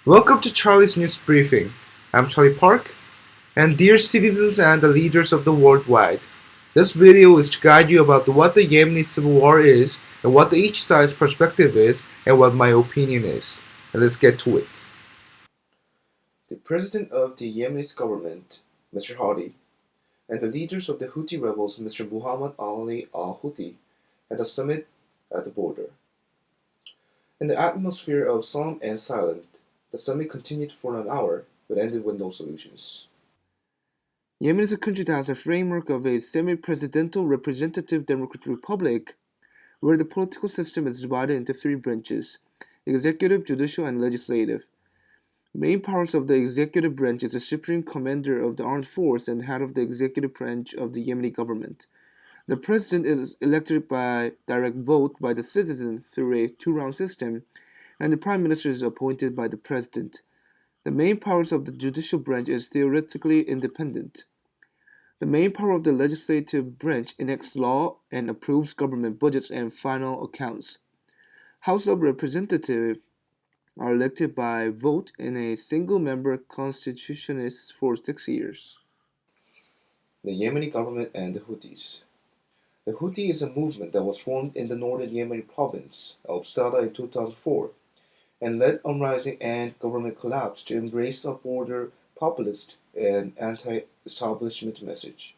Welcome to Charlie's News Briefing. I'm Charlie Park, and dear citizens and the leaders of the worldwide. This video is to guide you about what the Yemeni civil war is, and what each side's perspective is, and what my opinion is. And let's get to it. The president of the Yemeni government, Mr. Hadi, and the leaders of the Houthi rebels, Mr. Muhammad Ali al-Houthi, had a summit at the border. In the atmosphere of solemn and silent, the summit continued for an hour, but ended with no solutions. Yemen is a country that has a framework of a semi-presidential representative democratic republic where the political system is divided into three branches: executive, judicial, and legislative. Main powers of the executive branch is the supreme commander of the armed force and head of the executive branch of the Yemeni government. The president is elected by direct vote by the citizen through a two-round system, and the prime minister is appointed by the president. The main powers of the judicial branch is theoretically independent. The main power of the legislative branch enacts law and approves government budgets and final accounts. House of Representatives are elected by vote in a single-member constitutionalist for 6 years. The Yemeni government and the Houthis. The Houthi is a movement that was formed in the northern Yemeni province of Sada in 2004 and led uprising and government collapse to embrace a border populist and anti-establishment message.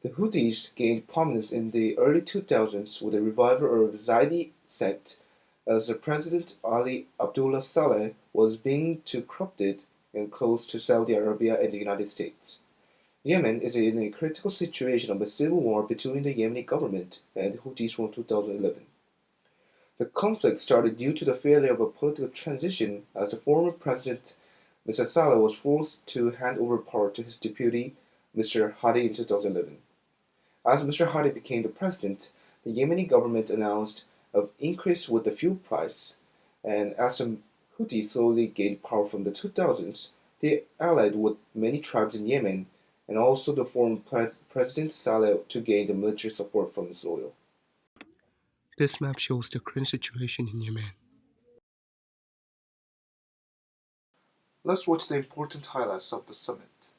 The Houthis gained prominence in the early 2000s with the revival of the Zaidi sect as the President Ali Abdullah Saleh was being too corrupted and close to Saudi Arabia and the United States. Yemen is in a critical situation of a civil war between the Yemeni government and the Houthis from 2011. The conflict started due to the failure of a political transition as the former president Mr. Saleh was forced to hand over power to his deputy Mr. Hadi in 2011. As Mr. Hadi became the president, the Yemeni government announced an increase with the fuel price, and as the Houthis slowly gained power from the 2000s, they allied with many tribes in Yemen and also the former President Saleh to gain the military support from his loyal. This map shows the current situation in Yemen. Let's watch the important highlights of the summit.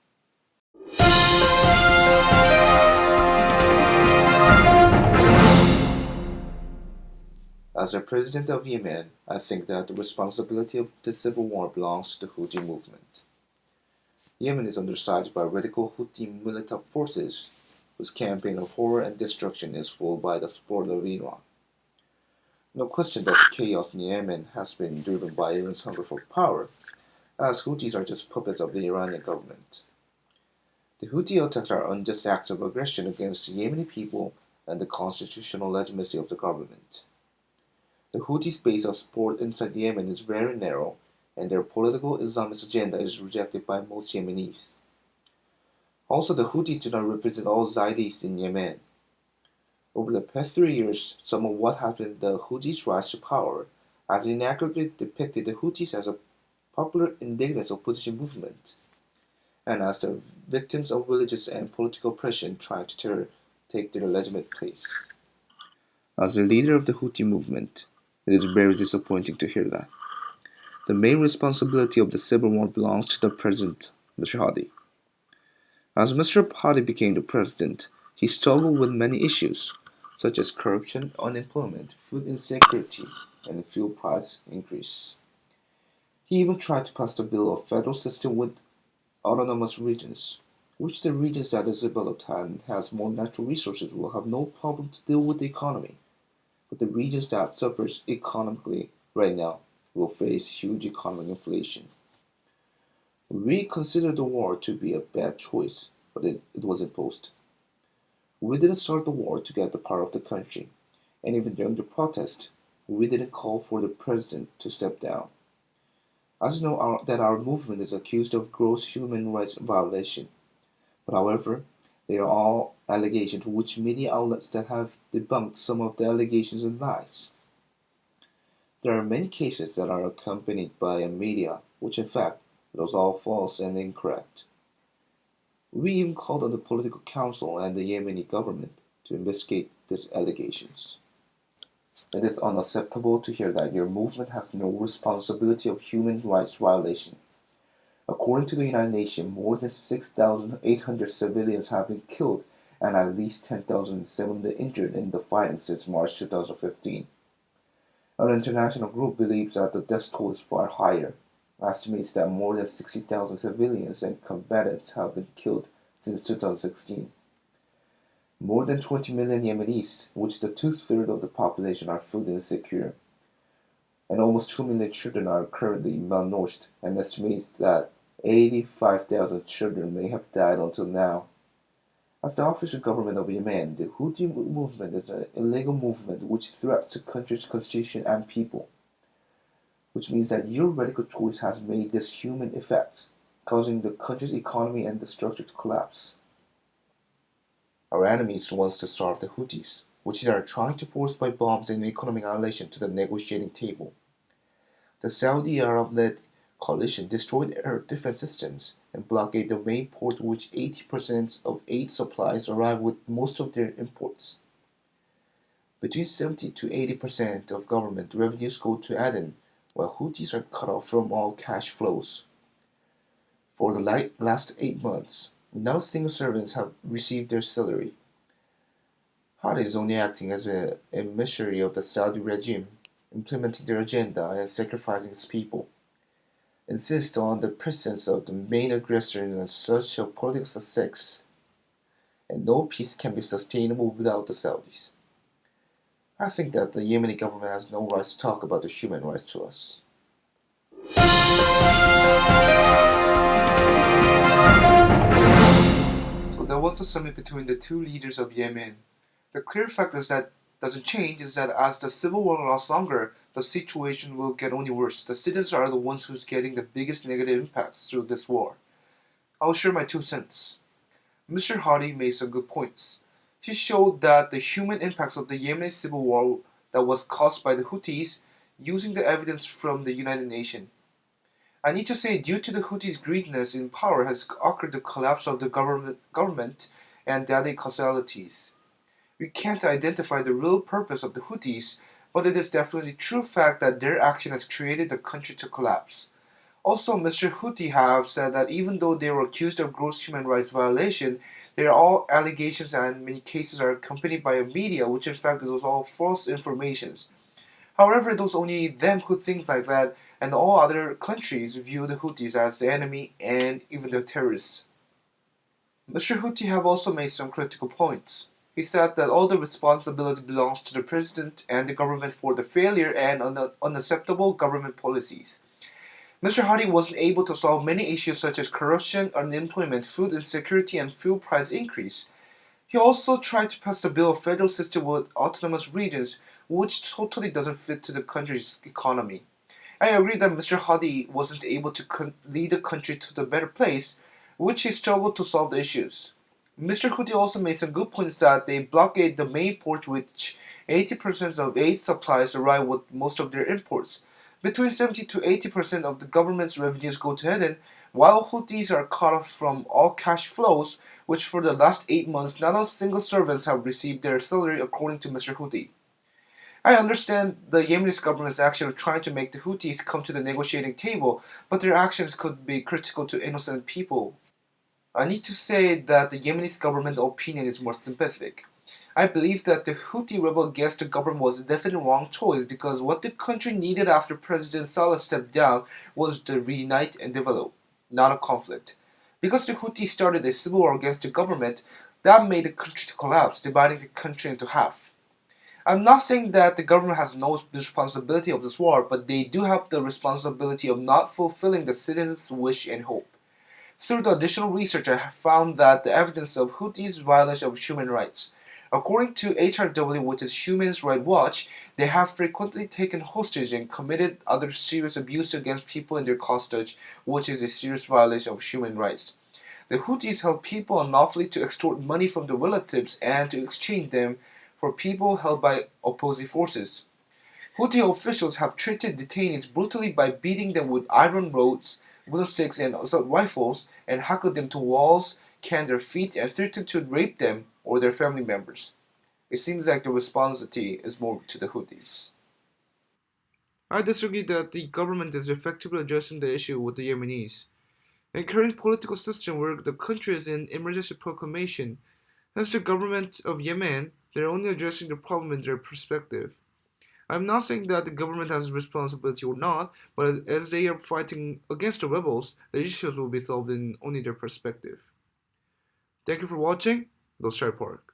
As the president of Yemen, I think that the responsibility of the civil war belongs to the Houthi movement. Yemen is under siege by radical Houthi militant forces whose campaign of horror and destruction is fueled by the support of Iran. No question that the chaos in Yemen has been driven by Iran's hunger for power, as Houthis are just puppets of the Iranian government. The Houthi attacks are unjust acts of aggression against the Yemeni people and the constitutional legitimacy of the government. The Houthis' base of support inside Yemen is very narrow, and their political Islamist agenda is rejected by most Yemenis. Also, the Houthis do not represent all Zaidis in Yemen. Over the past 3 years, some of what happened in the Houthis' rise to power has inaccurately depicted the Houthis as a popular indigenous opposition movement, and as the victims of religious and political oppression trying to take their legitimate place. As the leader of the Houthi movement, it is very disappointing to hear that. The main responsibility of the civil war belongs to the president, Mr. Hadi. As Mr. Hadi became the president, he struggled with many issues, such as corruption, unemployment, food insecurity, and fuel price increase. He even tried to pass the bill of federal system with autonomous regions, which the regions that is developed and has more natural resources will have no problem to deal with the economy. But the regions that suffers economically right now will face huge economic inflation. We consider the war to be a bad choice, but it was imposed. We didn't start the war to get the power of the country, and even during the protest, we didn't call for the president to step down. As you know that our movement is accused of gross human rights violation, but however, they are all allegations which media outlets that have debunked some of the allegations and lies. There are many cases that are accompanied by a media which in fact it was all false and incorrect. We even called on the political council and the Yemeni government to investigate these allegations. It is unacceptable to hear that your movement has no responsibility of human rights violation. According to the United Nations, more than 6,800 civilians have been killed and at least 10,700 injured in the fighting since March 2015. An international group believes that the death toll is far higher, estimates that more than 60,000 civilians and combatants have been killed since 2016. More than 20 million Yemenis, which the two-thirds of the population are food insecure, and almost 2 million children are currently malnourished, and estimates that 85,000 children may have died until now. As the official government of Yemen, the Houthi movement is an illegal movement which threatens the country's constitution and people, which means that your radical choice has made this human effects, causing the country's economy and the structure to collapse. Our enemies wants to starve the Houthis, which they are trying to force by bombs and economic annihilation to the negotiating table. The Saudi Arab-led coalition destroyed air defense systems and blockaded the main port which 80% of aid supplies arrive with most of their imports. Between 70 to 80% of government revenues go to Aden, while Houthis are cut off from all cash flows. For the last 8 months, not a single servant has received their salary. Hadi is only acting as an emissary of the Saudi regime, implementing their agenda and sacrificing its people. Insist on the presence of the main aggressor in search of political success, and no peace can be sustainable without the Saudis. I think that the Yemeni government has no right to talk about the human rights to us. So that was the summit between the two leaders of Yemen. The clear fact is that doesn't change is that as the civil war lasts longer, the situation will get only worse. The citizens are the ones who's getting the biggest negative impacts through this war. I'll share my 2 cents. Mr. Hadi made some good points. He showed that the human impacts of the Yemeni civil war that was caused by the Houthis using the evidence from the United Nations. I need to say, due to the Houthis' greediness in power has occurred the collapse of the government and deadly casualties. We can't identify the real purpose of the Houthis, but it is definitely a true fact that their action has created the country to collapse. Also, Mr. Houthi have said that even though they were accused of gross human rights violation, they are all allegations and in many cases are accompanied by a media, which in fact was all false informations. However, it was only them who think like that, and all other countries view the Houthis as the enemy and even the terrorists. Mr. Houthi have also made some critical points. He said that all the responsibility belongs to the president and the government for the failure and unacceptable government policies. Mr. Hadi wasn't able to solve many issues such as corruption, unemployment, food insecurity, and fuel price increase. He also tried to pass the bill of federal system with autonomous regions, which totally doesn't fit to the country's economy. I agree that Mr. Hadi wasn't able to lead the country to the better place, which he struggled to solve the issues. Mr. Houthi also made some good points that they blockade the main port which 80% of aid supplies arrive with most of their imports. Between 70 to 80% of the government's revenues go to Aden, while Houthis are cut off from all cash flows, which for the last 8 months not a single servants have received their salary according to Mr. Houthi. I understand the Yemeni government is actually trying to make the Houthis come to the negotiating table, but their actions could be critical to innocent people. I need to say that the Yemeni government opinion is more sympathetic. I believe that the Houthi rebel against the government was definitely the wrong choice because what the country needed after President Saleh stepped down was to reunite and develop, not a conflict. Because the Houthi started a civil war against the government, that made the country to collapse, dividing the country into half. I'm not saying that the government has no responsibility of this war, but they do have the responsibility of not fulfilling the citizens' wish and hope. Through the additional research, I have found that the evidence of Houthis' violation of human rights. According to HRW, which is Human Rights Watch, they have frequently taken hostage and committed other serious abuse against people in their hostage, which is a serious violation of human rights. The Houthis held people unlawfully to extort money from their relatives and to exchange them for people held by opposing forces. Houthi officials have treated detainees brutally by beating them with iron rods, wooden sticks, and assault rifles, and hackled them to walls, canned their feet, and threatened to rape them or their family members. It seems like the responsibility is more to the Houthis. I disagree that the government is effectively addressing the issue with the Yemenis. In the current political system where the country is in emergency proclamation, as the government of Yemen, they're only addressing the problem in their perspective. I'm not saying that the government has responsibility or not, but as they are fighting against the rebels, the issues will be solved in only their perspective. Thank you for watching. Let's try Park.